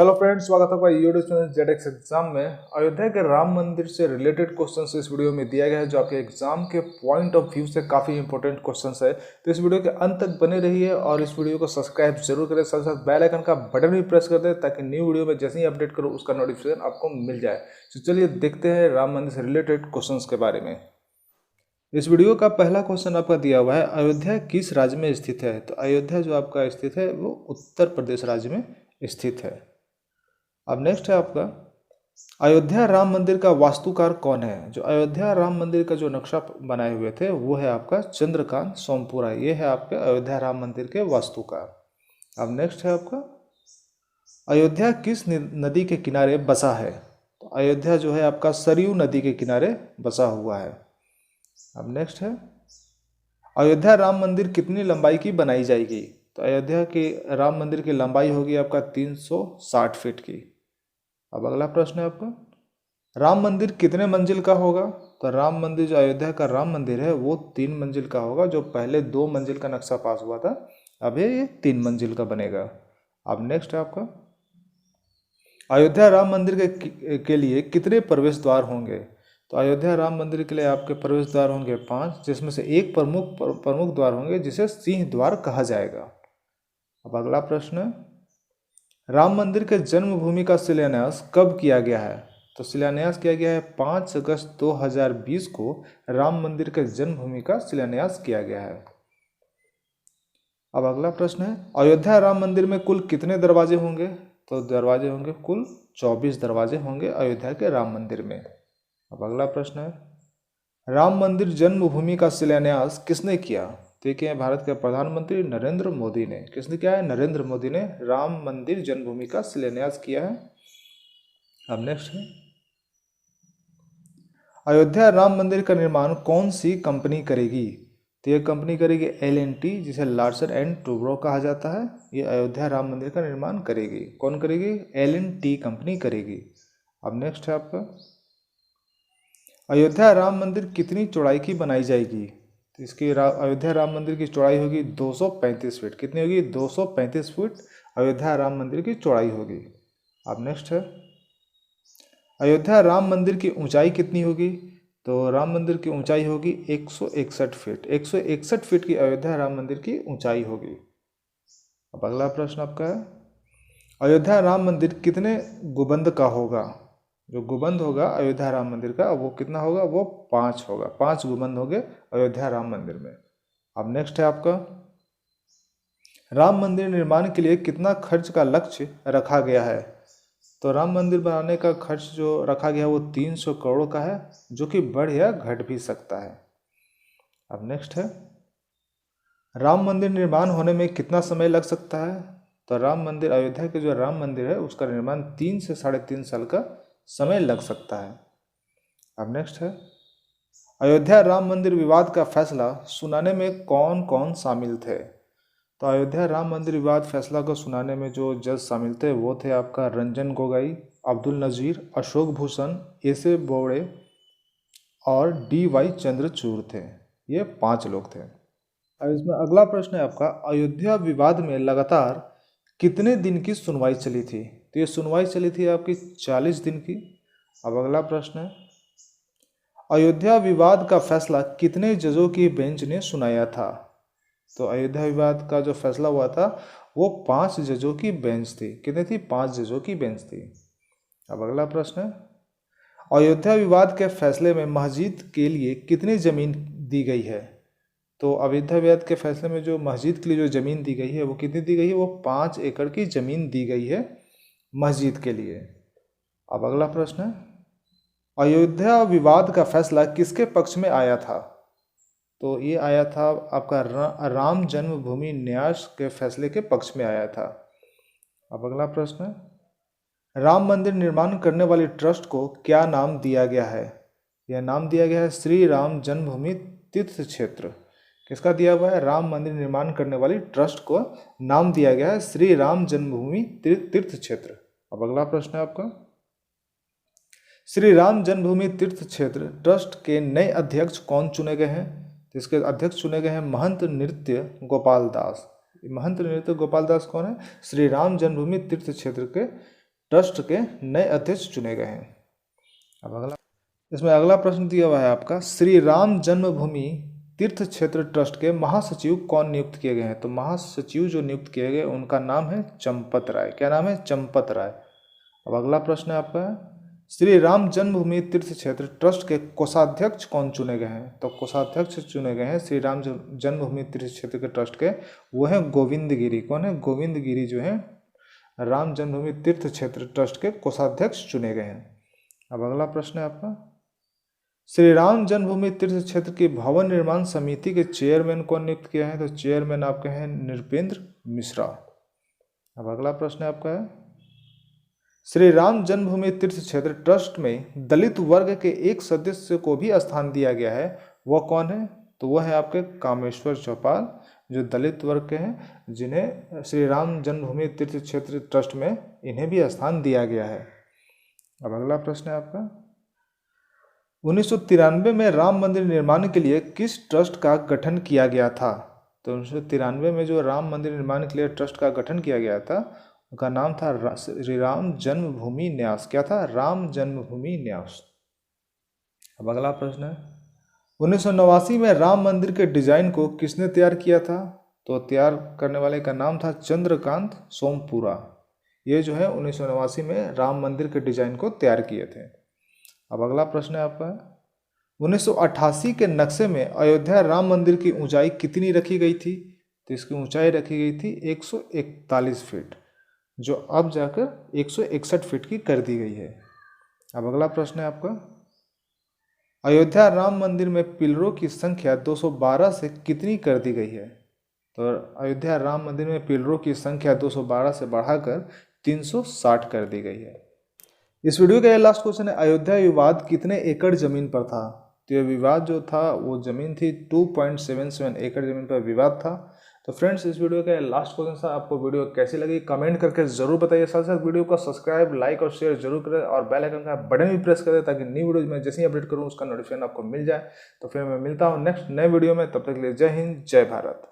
Hello friends, स्वागत है आपका यूट्यूब चैनल जेडेक्स एग्जाम में। अयोध्या के राम मंदिर से रिलेटेड क्वेश्चंस इस वीडियो में दिया गया है, जो आपके एग्जाम के पॉइंट ऑफ व्यू से काफ़ी इंपॉर्टेंट क्वेश्चंस है। तो इस वीडियो के अंत तक बने रहिए और इस वीडियो को सब्सक्राइब जरूर करें, साथ साथ बेल आइकन का बटन भी प्रेस कर दें ताकि न्यू वीडियो में जैसे ही अपडेट करो उसका नोटिफिकेशन आपको मिल जाए। तो चलिए देखते हैं राम मंदिर से रिलेटेड क्वेश्चंस के बारे में। इस वीडियो का पहला क्वेश्चन आपका दिया हुआ है, अयोध्या किस राज्य में स्थित है? तो अयोध्या जो आपका स्थित है वो उत्तर प्रदेश राज्य में स्थित है। अब नेक्स्ट है आपका, अयोध्या राम मंदिर का वास्तुकार कौन है? जो अयोध्या राम मंदिर का जो नक्शा बनाए हुए थे वो है आपका चंद्रकांत सोमपुरा। ये है आपके अयोध्या राम मंदिर के वास्तुकार। अब नेक्स्ट है आपका, अयोध्या किस नदी के किनारे बसा है? तो अयोध्या जो है आपका सरयू नदी के किनारे बसा हुआ है। अब नेक्स्ट है, अयोध्या राम मंदिर कितनी लंबाई की बनाई जाएगी? तो अयोध्या के राम मंदिर की लंबाई होगी आपका 360 फीट की। अब अगला प्रश्न है आपका, राम मंदिर कितने मंजिल का होगा? तो राम मंदिर जो अयोध्या का राम मंदिर है वो 3 मंजिल का होगा। जो पहले 2 मंजिल का नक्शा पास हुआ था, अब ये 3 मंजिल का बनेगा। अब नेक्स्ट है आपका, अयोध्या राम मंदिर के लिए कितने प्रवेश द्वार होंगे? तो अयोध्या राम मंदिर के लिए आपके प्रवेश द्वार होंगे 5, जिसमें से एक प्रमुख द्वार होंगे जिसे सिंह द्वार कहा जाएगा। अब अगला प्रश्न है, राम मंदिर के जन्मभूमि का शिलान्यास कब किया गया है? तो शिलान्यास किया गया है 5 अगस्त 2020 को राम मंदिर के जन्मभूमि का शिलान्यास किया गया है। अब अगला प्रश्न है, अयोध्या राम मंदिर में कुल कितने दरवाजे होंगे? तो दरवाजे होंगे कुल 24 दरवाजे होंगे अयोध्या के राम मंदिर में। अब अगला प्रश्न है, राम मंदिर जन्मभूमि का शिलान्यास किसने किया? देखिए, भारत के प्रधानमंत्री नरेंद्र मोदी ने। किसने किया है? नरेंद्र मोदी ने राम मंदिर जन्मभूमि का शिलान्यास किया है। अब नेक्स्ट है, अयोध्या राम मंदिर का निर्माण कौन सी कंपनी करेगी? तो ये कंपनी करेगी L&T, जिसे लार्सन एंड टूब्रो कहा जाता है। ये अयोध्या राम मंदिर का निर्माण करेगी। कौन करेगी? L&T कंपनी करेगी। अब नेक्स्ट है आपका, अयोध्या राम मंदिर कितनी चौड़ाई की बनाई जाएगी? तो इसकी अयोध्या राम मंदिर की चौड़ाई होगी 235 फीट। कितनी होगी? 235 फीट अयोध्या राम मंदिर की चौड़ाई होगी। अब नेक्स्ट है, अयोध्या राम मंदिर की ऊंचाई कितनी होगी? तो राम मंदिर की ऊंचाई होगी 161 फीट। 161 फीट की अयोध्या राम मंदिर की ऊंचाई होगी। अब अगला प्रश्न आपका है, अयोध्या राम मंदिर कितने गुंबद का होगा? जो गुंबद होगा अयोध्या राम मंदिर का वो कितना होगा? वो 5 होगा। 5 गुंबद होंगे अयोध्या राम मंदिर में। अब नेक्स्ट है आपका, राम मंदिर निर्माण के लिए कितना खर्च का लक्ष्य रखा गया है? तो राम मंदिर बनाने का खर्च जो रखा गया है वो 300 करोड़ का है, जो कि बढ़ या घट भी सकता है। अब नेक्स्ट है, राम मंदिर निर्माण होने में कितना समय लग सकता है? तो राम मंदिर, अयोध्या के जो राम मंदिर है उसका निर्माण 3 से 3.5 साल का समय लग सकता है। अब नेक्स्ट है, अयोध्या राम मंदिर विवाद का फैसला सुनाने में कौन कौन शामिल थे? तो अयोध्या राम मंदिर विवाद फैसला को सुनाने में जो जज शामिल थे वो थे आपका रंजन गोगोई, अब्दुल नज़ीर, अशोक भूषण, एस ए बोबड़े और DY चंद्रचूड़ थे। ये 5 लोग थे। अब इसमें अगला प्रश्न है आपका, अयोध्या विवाद में लगातार कितने दिन की सुनवाई चली थी? तो ये सुनवाई चली थी आपकी 40 दिन की। अब अगला प्रश्न है, अयोध्या विवाद का फैसला कितने जजों की बेंच ने सुनाया था? तो अयोध्या विवाद का जो फैसला हुआ था वो 5 जजों की बेंच थी। कितनी थी? 5 जजों की बेंच थी। अब अगला प्रश्न है, अयोध्या विवाद के फैसले में मस्जिद के लिए कितनी जमीन दी गई है? तो अयोध्या विवाद के फैसले में जो मस्जिद के लिए जो ज़मीन दी गई है वो कितनी दी गई है? वो 5 एकड़ की ज़मीन दी गई है मस्जिद के लिए। अब अगला प्रश्न है, अयोध्या विवाद का फैसला किसके पक्ष में आया था? तो ये आया था आपका राम जन्मभूमि न्यास के फैसले के पक्ष में आया था। अब अगला प्रश्न है, राम मंदिर निर्माण करने वाली ट्रस्ट को क्या नाम दिया गया है? यह नाम दिया गया है श्री राम जन्मभूमि तीर्थ क्षेत्र। किसका दिया हुआ है? राम मंदिर निर्माण करने वाली ट्रस्ट को नाम दिया गया है श्री राम जन्मभूमि तीर्थ क्षेत्र। अब अगला प्रश्न है आपका, श्री राम जन्मभूमि तीर्थ क्षेत्र ट्रस्ट के नए अध्यक्ष कौन चुने गए हैं? इसके अध्यक्ष चुने गए हैं महंत नृत्य गोपाल दास। महंत नृत्य गोपाल दास कौन है? श्री राम जन्मभूमि तीर्थ क्षेत्र के ट्रस्ट के नए अध्यक्ष चुने गए हैं। अब इसमें अगला प्रश्न दिया हुआ है आपका, श्री राम जन्मभूमि तीर्थ क्षेत्र ट्रस्ट के महासचिव कौन नियुक्त किए गए हैं? तो महासचिव जो नियुक्त किए गए उनका नाम है चंपत राय। क्या नाम है? चंपत राय। अब अगला प्रश्न है आपका, श्री राम जन्मभूमि तीर्थ क्षेत्र ट्रस्ट के कोषाध्यक्ष कौन चुने गए हैं? तो कोषाध्यक्ष चुने गए हैं श्री राम जन्मभूमि तीर्थ क्षेत्र के ट्रस्ट के, वो है गोविंद गिरी। कौन है? गोविंद गिरी जो है राम जन्मभूमि तीर्थ क्षेत्र ट्रस्ट के कोषाध्यक्ष चुने गए हैं। अब अगला प्रश्न है आपका, श्री राम जन्मभूमि तीर्थ क्षेत्र की भवन निर्माण समिति के चेयरमैन कौन नियुक्त किया है? तो चेयरमैन आपके हैं नृपेंद्र मिश्रा। अब अगला प्रश्न है आपका, श्री राम जन्मभूमि तीर्थ क्षेत्र ट्रस्ट में दलित वर्ग के एक सदस्य को भी स्थान दिया गया है, वह कौन है? तो वह है आपके कामेश्वर चौपाल, जो दलित वर्ग के हैं, जिन्हें श्री राम जन्मभूमि तीर्थ क्षेत्र ट्रस्ट में इन्हें भी स्थान दिया गया है। अब अगला प्रश्न है आपका, 1993 में राम मंदिर निर्माण के लिए किस ट्रस्ट का गठन किया गया था? तो 1993 में जो राम मंदिर निर्माण के लिए ट्रस्ट का गठन किया गया था उनका नाम था श्री राम जन्मभूमि न्यास। क्या था? राम जन्मभूमि न्यास। अब अगला प्रश्न है, 1989 में राम मंदिर के डिजाइन को किसने तैयार किया था? तो तैयार करने वाले का नाम था चंद्रकांत सोमपुरा। ये जो है 1989 में राम मंदिर के डिजाइन को तैयार किए थे। अब अगला प्रश्न है आपका, 1988 के नक्शे में अयोध्या राम मंदिर की ऊंचाई कितनी रखी गई थी? तो इसकी ऊंचाई रखी गई थी 141 फीट, जो अब जाकर 161 फीट की कर दी गई है। अब अगला प्रश्न है आपका, अयोध्या राम मंदिर में पिलरों की संख्या 212 से कितनी कर दी गई है? तो अयोध्या राम मंदिर में पिलरों की संख्या 212 से बढ़ाकर 360 कर दी गई है। इस वीडियो का ये लास्ट क्वेश्चन है, अयोध्या विवाद कितने एकड़ जमीन पर था? तो ये विवाद जो था वो जमीन थी 2.77 एकड़ जमीन पर विवाद था। तो फ्रेंड्स, इस वीडियो का लास्ट क्वेश्चन था, आपको वीडियो कैसी लगी कमेंट करके जरूर बताइए। साथ साथ वीडियो को सब्सक्राइब, लाइक और शेयर जरूर करें और बेल आइकन का बटन भी प्रेस करें ताकि न्यू वीडियो में जैसे ही अपडेट करूँ उसका नोटिफिकेशन आपको मिल जाए। तो फिर मैं मिलता हूँ नेक्स्ट नए वीडियो में, तब तक के लिए जय हिंद, जय भारत।